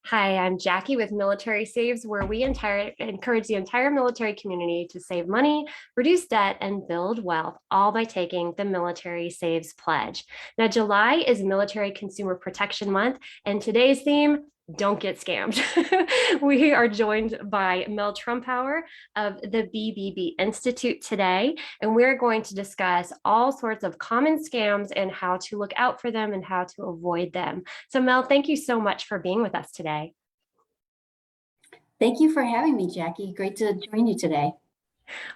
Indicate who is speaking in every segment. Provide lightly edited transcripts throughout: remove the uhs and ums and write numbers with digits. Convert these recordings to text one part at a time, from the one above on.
Speaker 1: Hi, I'm Jackie with Military Saves, where we encourage the entire military community to save money, reduce debt, and build wealth, all by taking the Military Saves Pledge. Now, July is Military Consumer Protection Month, and today's theme, don't get scammed. We are joined by Mel Trumpower of the BBB Institute today, and we're going to discuss all sorts of common scams and how to look out for them and how to avoid them. So Mel, thank you so much for being with us today.
Speaker 2: Thank you for having me, Jackie. Great to join you today.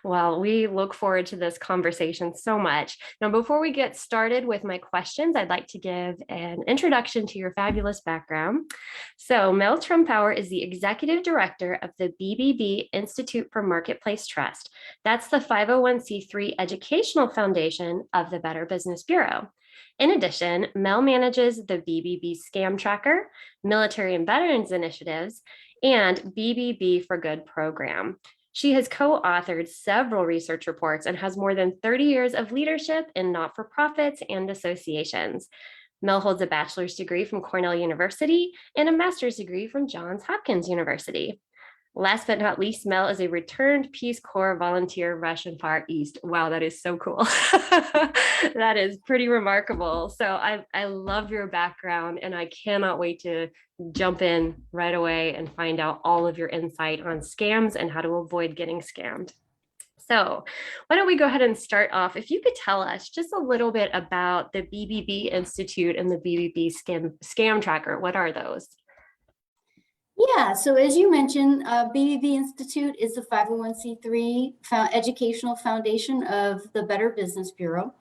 Speaker 1: Well, we look forward to this conversation so much. Now, before we get started with my questions, I'd like to give an introduction to your fabulous background. So Mel Trumpower is the Executive Director of the BBB Institute for Marketplace Trust. That's the 501c3 educational foundation of the Better Business Bureau. In addition, Mel manages the BBB Scam Tracker, Military and Veterans Initiatives, and BBB for Good program. She has co-authored several research reports and has more than 30 years of leadership in not-for-profits and associations. Mel holds a bachelor's degree from Cornell University and a master's degree from Johns Hopkins University. Last but not least, Mel is a returned Peace Corps volunteer Russian Far East. Wow, that is so cool. That is pretty remarkable. So I love your background, and I cannot wait to jump in right away and find out all of your insight on scams and how to avoid getting scammed. So why don't we go ahead and start off? If you could tell us just a little bit about the BBB Institute and the BBB Scam Tracker. What are those?
Speaker 2: Yeah, so as you mentioned, BBB Institute is the 501c3 educational foundation of the Better Business Bureau.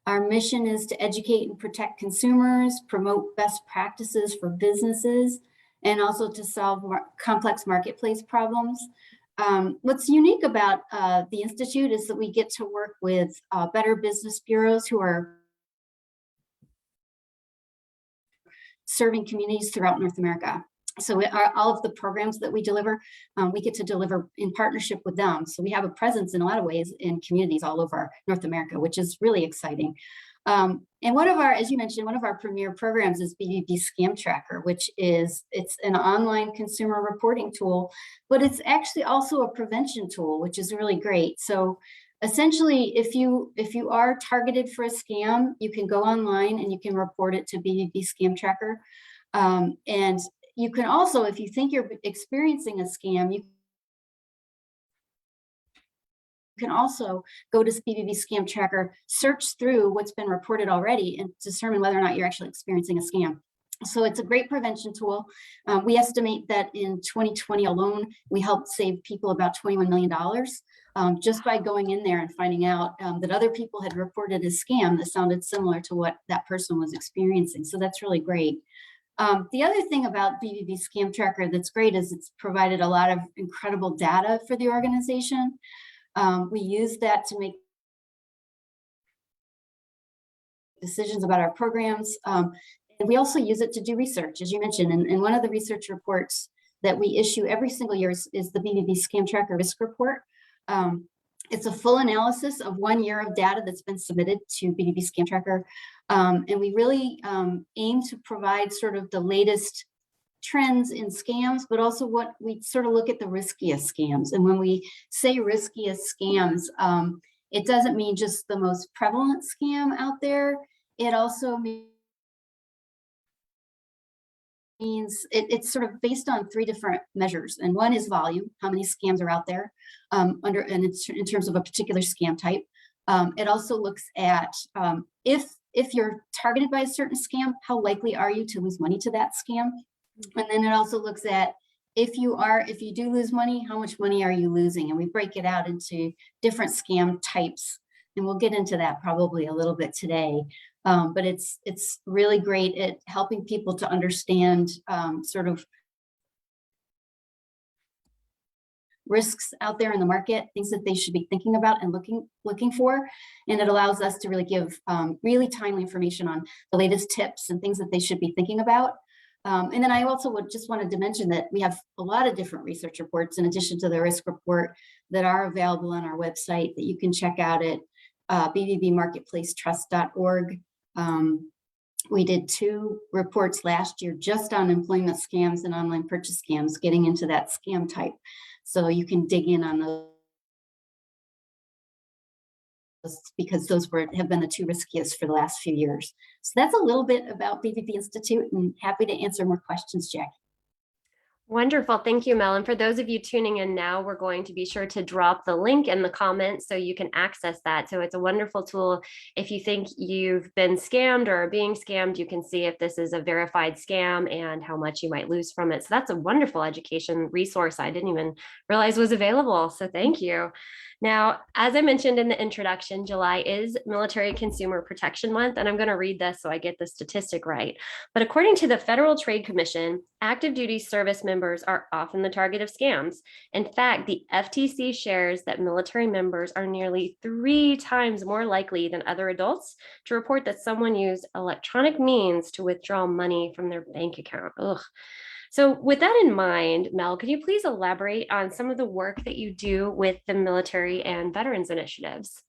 Speaker 2: Our mission is to educate and protect consumers, promote best practices for businesses, and also to solve complex marketplace problems. What's unique about the Institute is that we get to work with Better Business Bureaus who are serving communities throughout North America. So all of the programs that we deliver, we get to deliver in partnership with them. So we have a presence in a lot of ways in communities all over North America, which is really exciting. And one of our, as you mentioned, one of our premier programs is BBB Scam Tracker, which is, it's an online consumer reporting tool, but it's actually also a prevention tool, which is really great. So essentially, if you are targeted for a scam, you can go online and you can report it to BBB Scam Tracker. And you can also, if you think you're experiencing a scam, you can also go to BBB Scam Tracker, search through what's been reported already, and determine whether or not you're actually experiencing a scam. So it's a great prevention tool. We estimate that in 2020 alone, we helped save people about $21 million just by going in there and finding out that other people had reported a scam that sounded similar to what that person was experiencing. So that's really great. The other thing about BBB Scam Tracker that's great is it's provided a lot of incredible data for the organization. We use that to make decisions about our programs. And we also use it to do research, as you mentioned. And one of the research reports that we issue every single year is the BBB Scam Tracker Risk Report. It's a full analysis of 1 year of data that's been submitted to BBB Scam Tracker. And we really aim to provide sort of the latest trends in scams, but also what we sort of look at the riskiest scams. And when we say riskiest scams, it doesn't mean just the most prevalent scam out there. It also means it's sort of based on 3 different measures. And one is volume, how many scams are out there and it's in terms of a particular scam type. It also looks at if you're targeted by a certain scam, how likely are you to lose money to that scam? And then it also looks at if you do lose money, how much money are you losing? And we break it out into different scam types. And we'll get into that probably a little bit today. But it's really great at helping people to understand sort of risks out there in the market, things that they should be thinking about and looking for. And it allows us to really give really timely information on the latest tips and things that they should be thinking about. And then I also just wanted to mention that we have a lot of different research reports in addition to the risk report that are available on our website that you can check out at bbbmarketplacetrust.org. We did 2 reports last year just on employment scams and online purchase scams, getting into that scam type. So you can dig in on those because those have been the 2 riskiest for the last few years. So that's a little bit about BBB Institute, and happy to answer more questions, Jackie.
Speaker 1: Wonderful. Thank you, Mel. And for those of you tuning in now, we're going to be sure to drop the link in the comments so you can access that. So it's a wonderful tool. If you think you've been scammed or are being scammed, you can see if this is a verified scam and how much you might lose from it. So that's a wonderful education resource I didn't even realize was available. So thank you. Now, as I mentioned in the introduction, July is Military Consumer Protection Month, and I'm going to read this so I get the statistic right. But according to the Federal Trade Commission, active duty service members are often the target of scams. In fact, the FTC shares that military members are nearly 3 times more likely than other adults to report that someone used electronic means to withdraw money from their bank account. Ugh. So with that in mind, Mel, could you please elaborate on some of the work that you do with the military and veterans initiatives?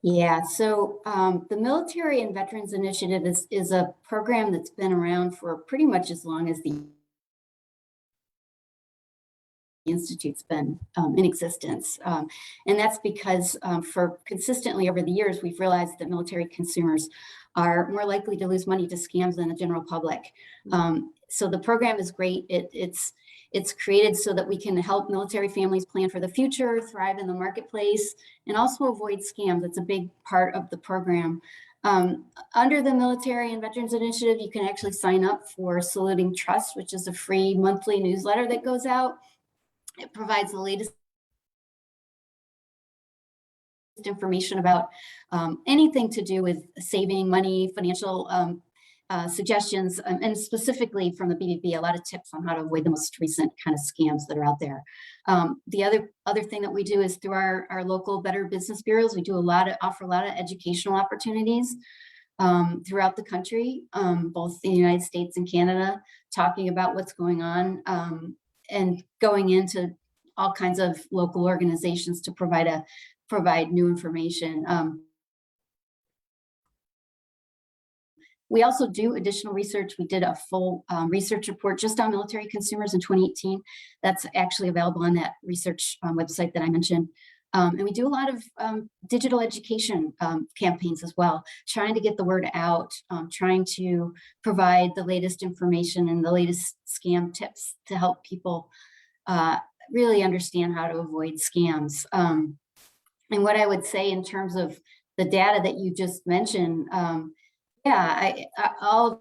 Speaker 2: Yeah, so the Military and Veterans Initiative is a program that's been around for pretty much as long as the Institute's been in existence. And that's because for consistently over the years, we've realized that military consumers are more likely to lose money to scams than the general public. So the program is great. It's created so that we can help military families plan for the future, thrive in the marketplace, and also avoid scams. That's a big part of the program. Under the Military and Veterans Initiative, you can actually sign up for Saluting Trust, which is a free monthly newsletter that goes out. It provides the latest information about anything to do with saving money, financial suggestions, and specifically from the BBB, a lot of tips on how to avoid the most recent kind of scams that are out there. The other thing that we do is through our local Better Business Bureaus, we do offer a lot of educational opportunities throughout the country, both in the United States and Canada, talking about what's going on and going into all kinds of local organizations to provide new information. We also do additional research. We did a full research report just on military consumers in 2018. That's actually available on that research website that I mentioned. And we do a lot of digital education campaigns as well, trying to get the word out, trying to provide the latest information and the latest scam tips to help people really understand how to avoid scams. And what I would say in terms of the data that you just mentioned, all of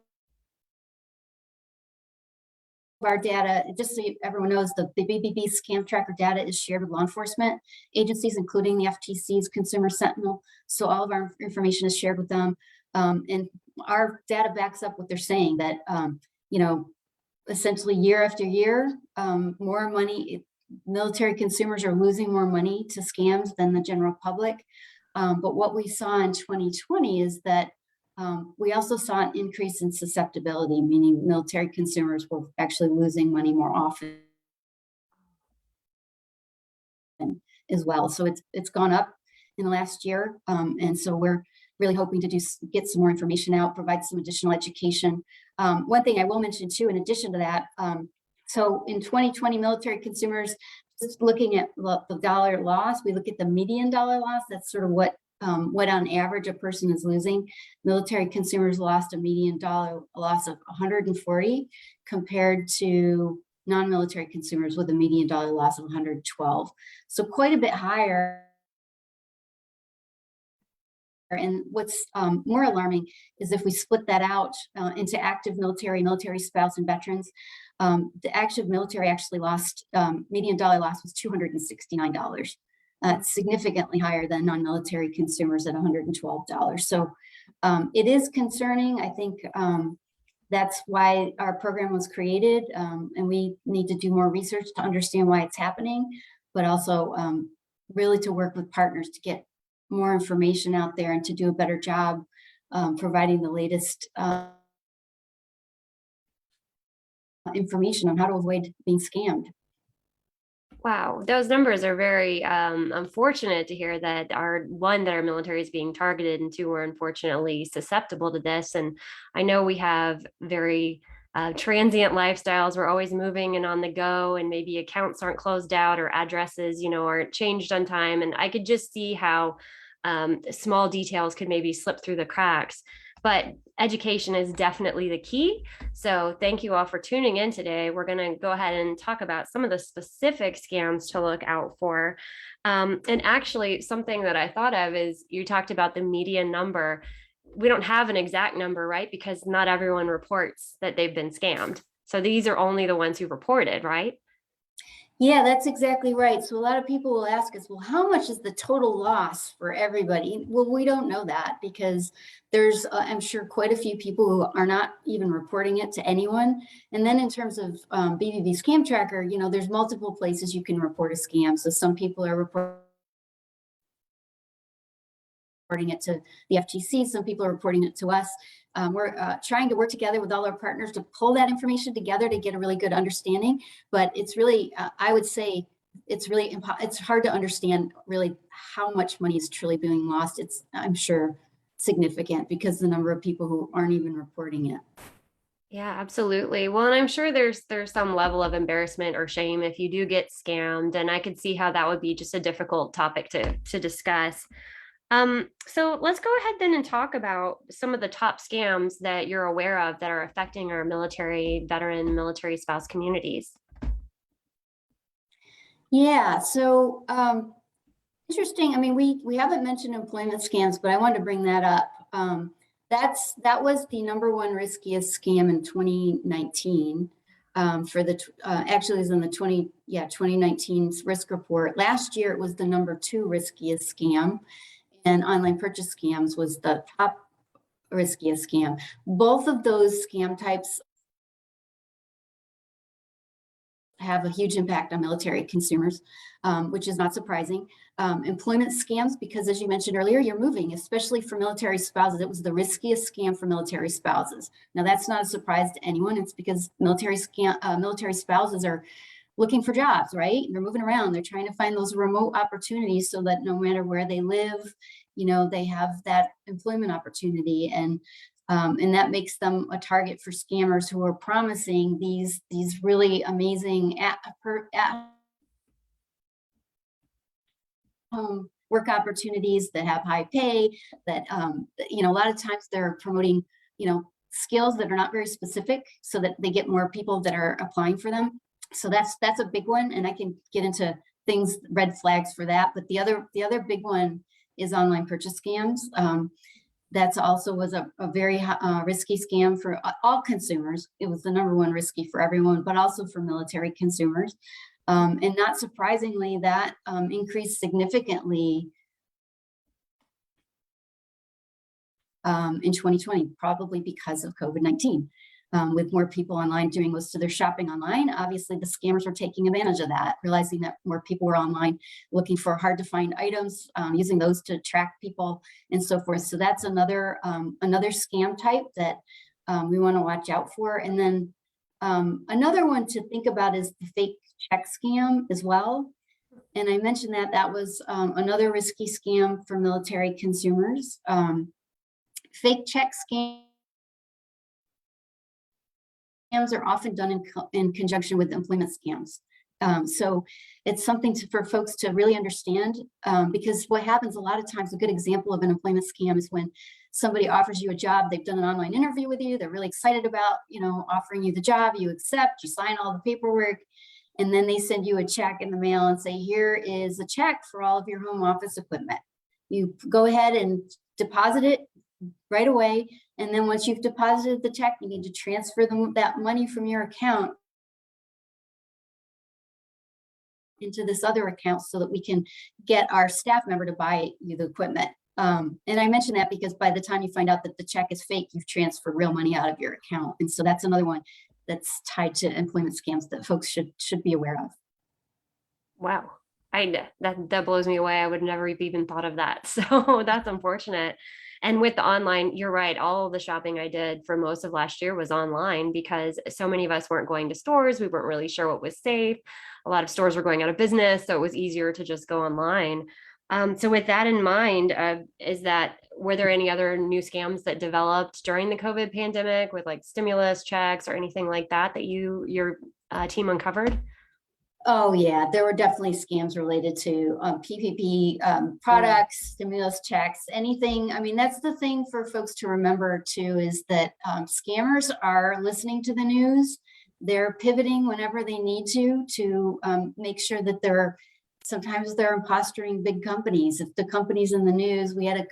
Speaker 2: our data, just so everyone knows, the BBB scam tracker data is shared with law enforcement agencies, including the FTC's Consumer Sentinel. So all of our information is shared with them. And our data backs up what they're saying, that, essentially year after year, more money, military consumers are losing more money to scams than the general public. But what we saw in 2020 is that we also saw an increase in susceptibility, meaning military consumers were actually losing money more often as well. So it's gone up in the last year. And so we're really hoping to get some more information out, provide some additional education. One thing I will mention too, in addition to that, so in 2020, military consumers, just looking at the dollar loss, we look at the median dollar loss. That's sort of what on average a person is losing. Military consumers lost a median dollar loss of 140 compared to non-military consumers with a median dollar loss of 112. So quite a bit higher. And what's more alarming is if we split that out into active military, military spouse, and veterans, the active military actually lost, median dollar loss was $269. Significantly higher than non-military consumers at $112. So it is concerning. I think that's why our program was created, and we need to do more research to understand why it's happening, but also really to work with partners to get more information out there and to do a better job providing the latest information on how to avoid being scammed.
Speaker 1: Wow, those numbers are very unfortunate to hear that our military is being targeted, and two, we're unfortunately susceptible to this. And I know we have very transient lifestyles. We're always moving and on the go, and maybe accounts aren't closed out or addresses, aren't changed on time. And I could just see how small details could maybe slip through the cracks. But education is definitely the key. So thank you all for tuning in today. We're going to go ahead and talk about some of the specific scams to look out for. And actually, something that I thought of is you talked about the median number. We don't have an exact number, right? Because not everyone reports that they've been scammed. So these are only the ones who reported, right?
Speaker 2: Yeah, that's exactly right. So a lot of people will ask us, well, how much is the total loss for everybody? Well, we don't know that because there's, I'm sure, quite a few people who are not even reporting it to anyone. And then in terms of BBB Scam Tracker, there's multiple places you can report a scam. So some people are reporting it to the FTC. Some people are reporting it to us. We're trying to work together with all our partners to pull that information together to get a really good understanding. But it's really, I would say, it's hard to understand really how much money is truly being lost. It's, I'm sure, significant because the number of people who aren't even reporting it.
Speaker 1: Yeah, absolutely. Well, and I'm sure there's some level of embarrassment or shame if you do get scammed, and I could see how that would be just a difficult topic to discuss. So let's go ahead then and talk about some of the top scams that you're aware of that are affecting our military veteran, military spouse communities.
Speaker 2: Yeah, so interesting. I mean, we haven't mentioned employment scams, but I wanted to bring that up. That was the number one riskiest scam in 2019. For the actually, it was in the 2019 risk report. Last year, it was the number two riskiest scam, and online purchase scams was the top riskiest scam. Both of those scam types have a huge impact on military consumers, which is not surprising. Employment scams, because as you mentioned earlier, you're moving, especially for military spouses. It was the riskiest scam for military spouses. Now, that's not a surprise to anyone. It's because military spouses are looking for jobs, right? They're moving around. They're trying to find those remote opportunities so that no matter where they live, they have that employment opportunity. And that makes them a target for scammers who are promising these really amazing at-home work opportunities that have high pay. That a lot of times they're promoting skills that are not very specific, so that they get more people that are applying for them. So that's a big one, and I can get into red flags for that. But the other big one is online purchase scams. That's also was a very risky scam for all consumers. It was the number one risky for everyone, but also for military consumers. And not surprisingly, that increased significantly in 2020, probably because of COVID-19. With more people online doing most of their shopping online, obviously the scammers were taking advantage of that, realizing that more people were online looking for hard to find items, using those to track people and so forth. So that's another scam type that we want to watch out for. And then another one to think about is the fake check scam as well. And I mentioned that was another risky scam for military consumers. Fake check scams are often done in conjunction with employment scams. So it's something for folks to really understand, because what happens a lot of times, a good example of an employment scam is when somebody offers you a job, they've done an online interview with you, they're really excited about offering you the job, you accept, you sign all the paperwork, and then they send you a check in the mail and say, here is a check for all of your home office equipment. You go ahead and deposit it right away. And then once you've deposited the check, you need to transfer that money from your account into this other account so that we can get our staff member to buy you the equipment. And I mention that because by the time you find out that the check is fake, you've transferred real money out of your account. And so that's another one that's tied to employment scams that folks should be aware of.
Speaker 1: Wow. That blows me away. I would never have even thought of that. So that's unfortunate. And with the online, you're right. All of the shopping I did for most of last year was online because so many of us weren't going to stores. We weren't really sure what was safe. A lot of stores were going out of business, so it was easier to just go online. So with that in mind, were there any other new scams that developed during the COVID pandemic with like stimulus checks or anything like that that your team uncovered?
Speaker 2: Oh, yeah, there were definitely scams related to PPP products, stimulus checks, anything. I mean, that's the thing for folks to remember too, is that scammers are listening to the news. They're pivoting whenever they need to make sure that sometimes they're impostoring big companies. If the company's in the news, we had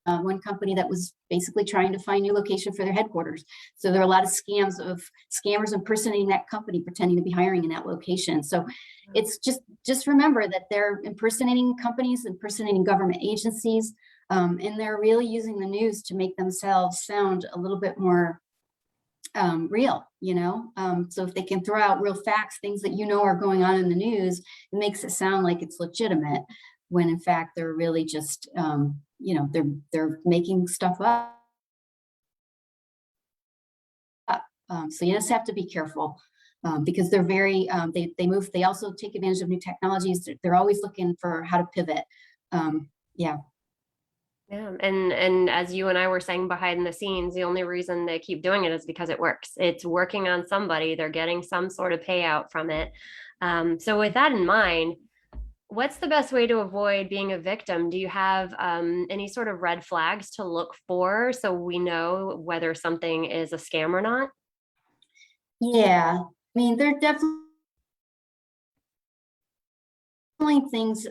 Speaker 2: one company that was basically trying to find a new location for their headquarters. So there are a lot of scams of scammers impersonating that company, pretending to be hiring in that location. So it's just remember that they're impersonating companies, impersonating government agencies, and they're really using the news to make themselves sound a little bit more real, so if they can throw out real facts, things that are going on in the news, it makes it sound like it's legitimate, when in fact they're really just they're making stuff up. So you just have to be careful, because they're very they also take advantage of new technologies. They're always looking for how to pivot. Yeah.
Speaker 1: Yeah, and as you and I were saying behind the scenes, the only reason they keep doing it is because it works. It's working on somebody. They're getting some sort of payout from it. So with that in mind, what's the best way to avoid being a victim? Do you have any sort of red flags to look for so we know whether something is a scam or not?
Speaker 2: Yeah. I mean, there definitely things,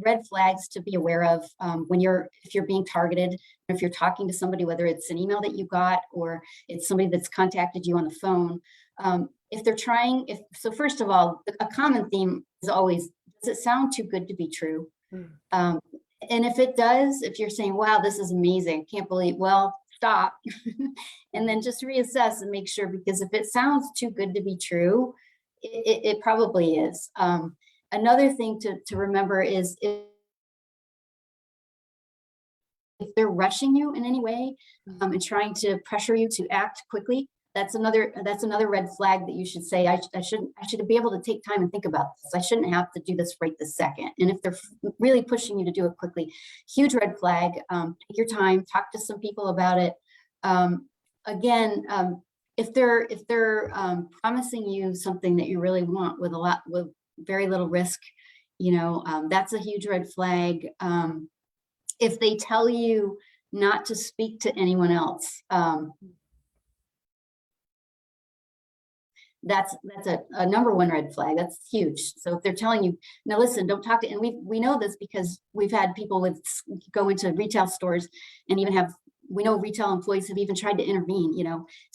Speaker 2: red flags to be aware of if you're being targeted, if you're talking to somebody, whether it's an email that you got or it's somebody that's contacted you on the phone. If they're so first of all, a common theme is always, does it sound too good to be true? And if it does, if you're saying, wow, this is amazing, can't believe, well, stop. And then just reassess and make sure, because if it sounds too good to be true, it probably is. Another thing to remember is if they're rushing you in any way and trying to pressure you to act quickly, that's another red flag that you should say, I should be able to take time and think about this. I shouldn't have to do this right this second. And if they're really pushing you to do it quickly, huge red flag. Take your time, talk to some people about it. Again, if they're promising you something that you really want with very little risk, that's a huge red flag. If they tell you not to speak to anyone else, that's a number one red flag. That's huge. So if they're telling you, now listen, don't talk to, and we know this because we've had people go into retail stores and we know retail employees have even tried to intervene,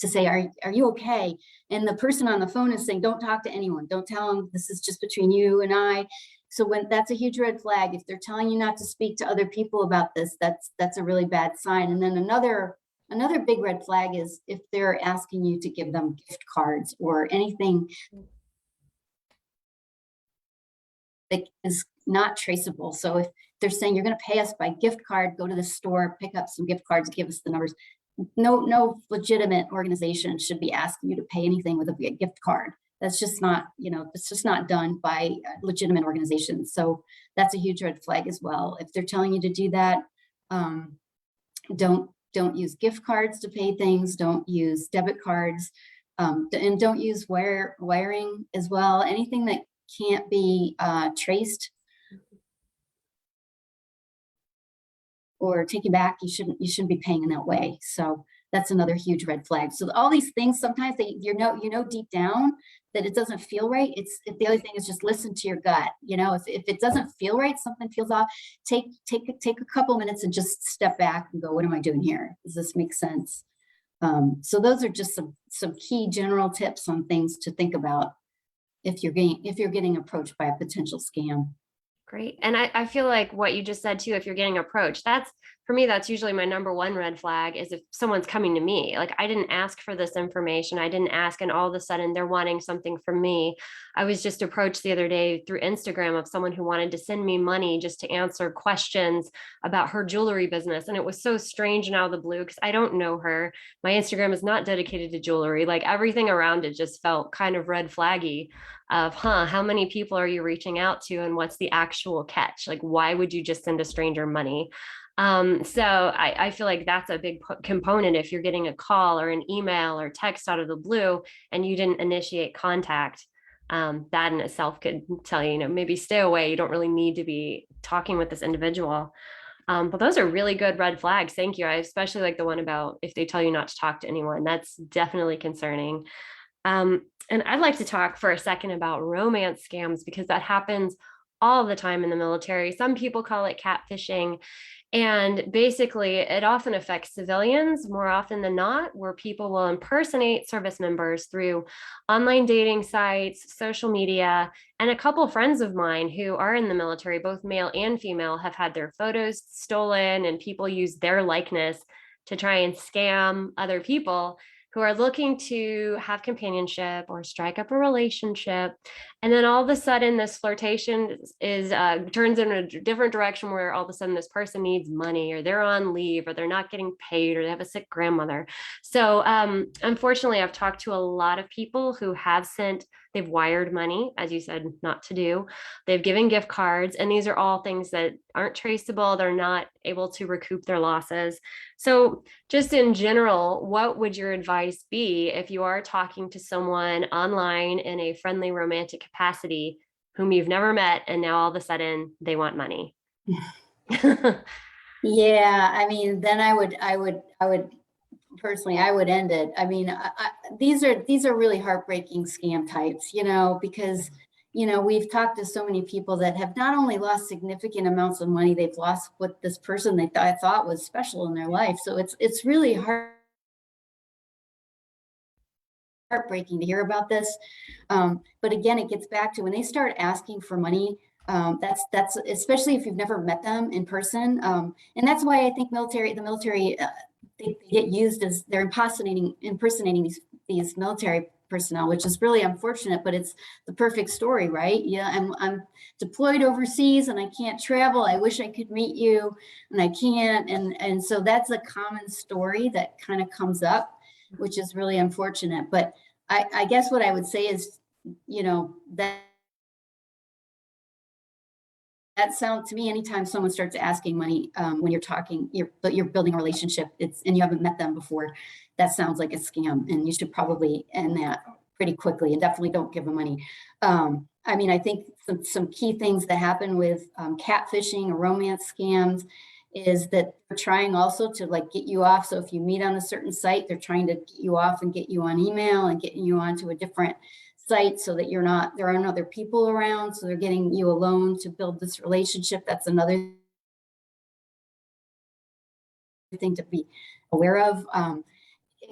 Speaker 2: to say, are you okay? And the person on the phone is saying, don't talk to anyone. Don't tell them, this is just between you and I. So that's a huge red flag. If they're telling you not to speak to other people about this, that's a really bad sign. And then another big red flag is if they're asking you to give them gift cards or anything that is not traceable. So if they're saying you're going to pay us by gift card, go to the store, pick up some gift cards, give us the numbers. No legitimate organization should be asking you to pay anything with a gift card. That's just not, it's just not done by legitimate organizations. So that's a huge red flag as well. If they're telling you to do that, don't use gift cards to pay things. Don't use debit cards, and don't use wiring as well. Anything that can't be traced or taken back, you shouldn't be paying in that way. So that's another huge red flag. So all these things, sometimes deep down that it doesn't feel right. The other thing is just listen to your gut. If it doesn't feel right, something feels off, take a couple minutes and just step back and go, what am I doing here? Does this make sense? So those are just some key general tips on things to think about if you're getting approached by a potential scam.
Speaker 1: Great. And I feel like what you just said too, if you're getting approached, that's for me, that's usually my number one red flag is if someone's coming to me. Like, I didn't ask for this information. I didn't ask, and all of a sudden they're wanting something from me. I was just approached the other day through Instagram of someone who wanted to send me money just to answer questions about her jewelry business. And it was so strange and out of the blue because I don't know her. My Instagram is not dedicated to jewelry. Like, everything around it just felt kind of red flaggy of, how many people are you reaching out to and what's the actual catch? Like, why would you just send a stranger money? So I feel like that's a big component if you're getting a call or an email or text out of the blue and you didn't initiate contact. That in itself could tell you, maybe stay away. You don't really need to be talking with this individual. But those are really good red flags. Thank you. I especially like the one about if they tell you not to talk to anyone. That's definitely concerning. And I'd like to talk for a second about romance scams because that happens all the time in the military. Some people call it catfishing. And basically, it often affects civilians more often than not, where people will impersonate service members through online dating sites, social media. And a couple of friends of mine who are in the military, both male and female, have had their photos stolen, and people use their likeness to try and scam other people who are looking to have companionship or strike up a relationship. And then all of a sudden, this flirtation is turns in a different direction where all of a sudden this person needs money, or they're on leave, or they're not getting paid, or they have a sick grandmother. So unfortunately, I've talked to a lot of people who have they've wired money, as you said, not to do. They've given gift cards, and these are all things that aren't traceable. They're not able to recoup their losses. So just in general, what would your advice be if you are talking to someone online in a friendly romantic capacity whom you've never met and now all of a sudden they want money?
Speaker 2: Yeah, I mean, then I would personally, I would end it. I mean, these are really heartbreaking scam types, because we've talked to so many people that have not only lost significant amounts of money, they've lost what this person they thought was special in their life. So it's really heartbreaking to hear about this. But again, it gets back to when they start asking for money. That's especially if you've never met them in person, and that's why I think the military they get used as they're impersonating these military personnel, which is really unfortunate. But it's the perfect story, right? Yeah, I'm deployed overseas and I can't travel. I wish I could meet you, and I can't. And so that's a common story that kind of comes up, which is really unfortunate. But I guess what I would say is, that sounds to me, anytime someone starts asking money, when you're building a relationship, and you haven't met them before, that sounds like a scam, and you should probably end that pretty quickly, and definitely don't give them money. I mean, I think some key things that happen with catfishing or romance scams is that they're trying also to like get you off. So if you meet on a certain site, they're trying to get you off and get you on email and getting you onto a different site so that there aren't other people around. So they're getting you alone to build this relationship. That's another thing to be aware of.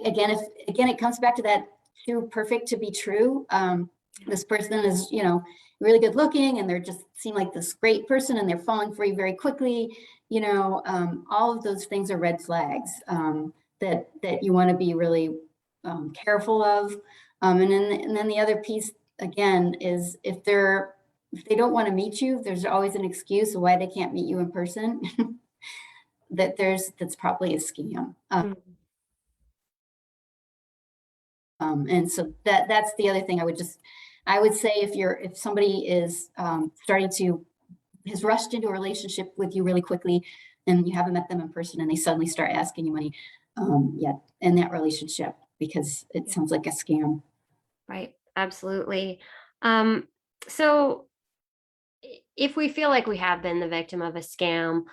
Speaker 2: Again, it comes back to that too perfect to be true. This person is, really good looking, and they're just seem like this great person, and they're falling for you very quickly. All of those things are red flags that you want to be really careful of. And then the other piece again is if they don't want to meet you, there's always an excuse of why they can't meet you in person. That's probably a scam. And so that's the other thing I would say if somebody is has rushed into a relationship with you really quickly and you haven't met them in person and they suddenly start asking you money, end that relationship because it sounds like a scam.
Speaker 1: Right. Absolutely. So if we feel like we have been the victim of a scam,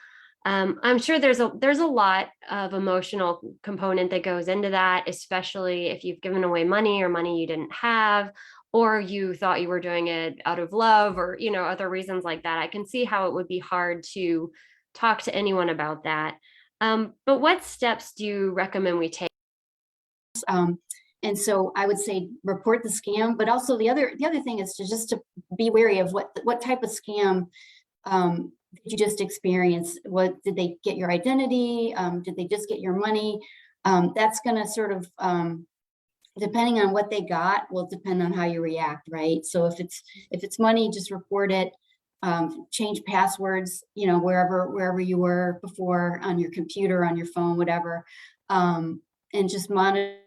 Speaker 1: I'm sure there's a lot of emotional component that goes into that, especially if you've given away money or money you didn't have, or you thought you were doing it out of love, or other reasons like that. I can see how it would be hard to talk to anyone about that. But what steps do you recommend we take?
Speaker 2: And so I would say report the scam, but also the other thing is to be wary of what type of scam did you just experience? What did they get your identity? Did they just get your money? That's going to sort of, depending on what they got, will depend on how you react, right? So if it's money, just report it. Change passwords, wherever you were before, on your computer, on your phone, whatever, and just monitor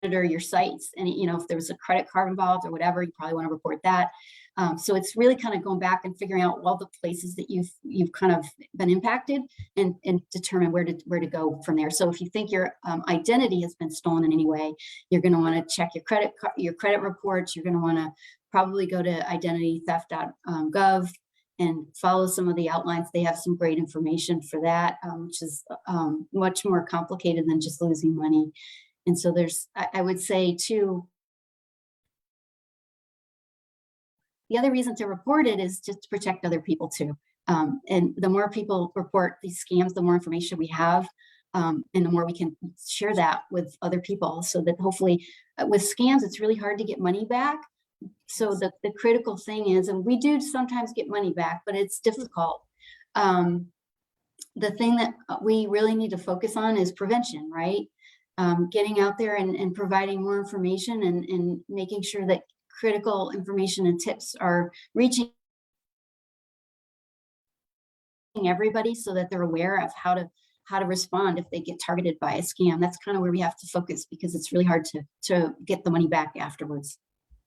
Speaker 2: your sites. And if there was a credit card involved or whatever, you probably want to report that. So it's really kind of going back and figuring out all the places that you've kind of been impacted, and determine where to go from there. So if you think your identity has been stolen in any way, you're going to want to check your credit reports. You're going to want to probably go to identitytheft.gov and follow some of the outlines. They have some great information for that, which is much more complicated than just losing money. And so I would say too, the other reason to report it is just to protect other people too. And the more people report these scams, the more information we have, and the more we can share that with other people, so that hopefully with scams, it's really hard to get money back. So the critical thing is, and we do sometimes get money back, but it's difficult. The thing that we really need to focus on is prevention, right? Getting out there and providing more information, and making sure that critical information and tips are reaching everybody, so that they're aware of how to respond if they get targeted by a scam. That's kind of where we have to focus, because it's really hard to get the money back afterwards.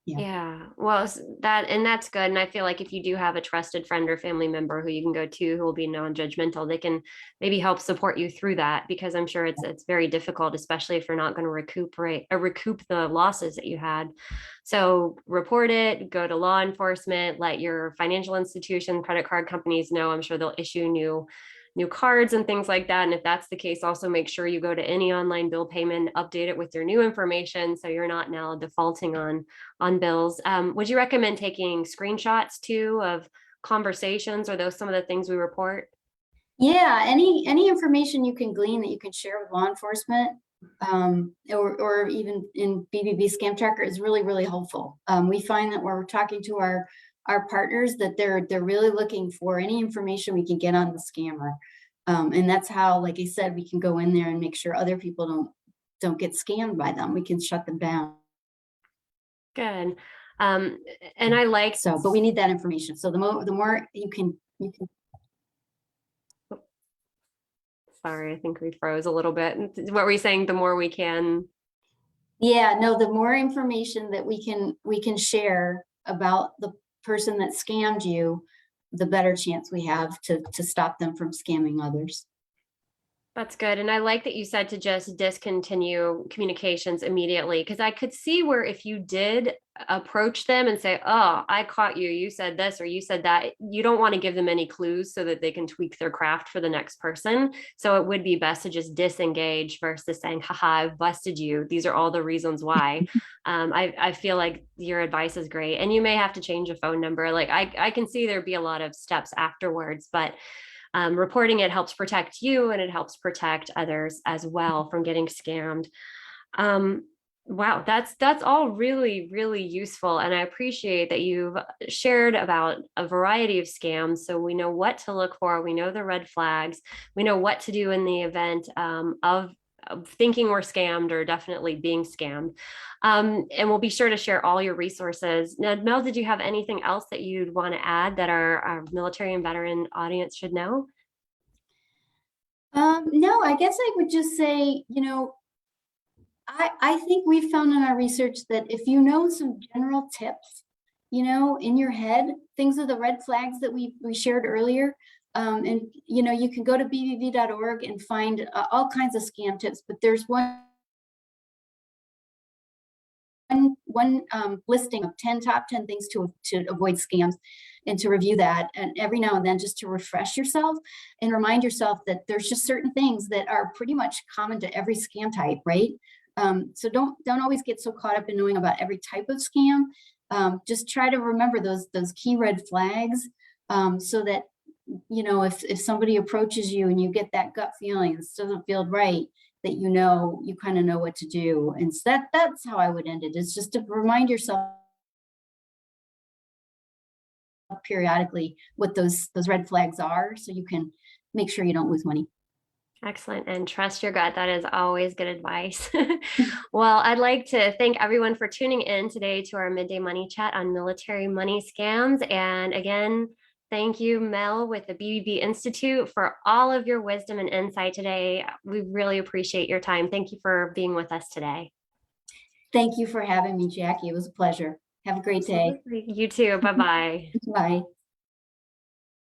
Speaker 1: Yeah, well, that's good. And I feel like if you do have a trusted friend or family member who you can go to, who will be non-judgmental, they can maybe help support you through that, because I'm sure it's very difficult, especially if you're not going to recoup the losses that you had. So report it, go to law enforcement, let your financial institution, credit card companies know. I'm sure they'll issue new cards and things like that. And if that's the case, also make sure you go to any online bill payment, update it with your new information, so you're not now defaulting on bills. Would you recommend taking screenshots too of conversations? Are those some of the things we report?
Speaker 2: Yeah, any information you can glean that you can share with law enforcement, or even in BBB Scam Tracker, is really, really helpful. We find that when we're talking to our partners, that they're really looking for any information we can get on the scammer. And that's how, like I said, we can go in there and make sure other people don't get scammed by them. We can shut them down.
Speaker 1: Good. And I like,
Speaker 2: so, but we need that information. So the more you can.
Speaker 1: Sorry, I think we froze a little bit. What were you saying? The more we can.
Speaker 2: Yeah, no, the more information that we can share about the person that scammed you, the better chance we have to stop them from scamming others.
Speaker 1: That's good. And I like that you said to just discontinue communications immediately, because I could see where if you did approach them and say, oh, I caught you, you said this or you said that, you don't want to give them any clues so that they can tweak their craft for the next person. So it would be best to just disengage versus saying, haha, I've busted you. These are all the reasons why. I feel like your advice is great. And you may have to change a phone number. Like I can see there'd be a lot of steps afterwards, but reporting it helps protect you, and it helps protect others as well from getting scammed. Wow, that's all really, really useful. And I appreciate that you've shared about a variety of scams. So we know what to look for. We know the red flags. We know what to do in the event of thinking we're scammed or definitely being scammed. And we'll be sure to share all your resources. Now, Mel, did you have anything else that you'd want to add that our military and veteran audience should know?
Speaker 2: No, I guess I would just say, I think we found in our research that if you know some general tips, in your head, things are the red flags that we shared earlier. And, you can go to bbb.org and find all kinds of scam tips, but there's one listing of top 10 things to avoid scams, and to review that, and every now and then just to refresh yourself and remind yourself that there's just certain things that are pretty much common to every scam type, right? So don't always get so caught up in knowing about every type of scam. Just try to remember those key red flags, so that if somebody approaches you and you get that gut feeling, this doesn't feel right, that you kind of know what to do. And so that's how I would end it. It's just to remind yourself periodically what those red flags are, so you can make sure you don't lose money.
Speaker 1: Excellent. And trust your gut. That is always good advice. Well, I'd like to thank everyone for tuning in today to our Midday Money Chat on military money scams. And again, thank you, Mel, with the BBB Institute, for all of your wisdom and insight today. We really appreciate your time. Thank you for being with us today.
Speaker 2: Thank you for having me, Jackie. It was a pleasure. Have a great day.
Speaker 1: Absolutely. You too. Bye-bye.
Speaker 2: Bye.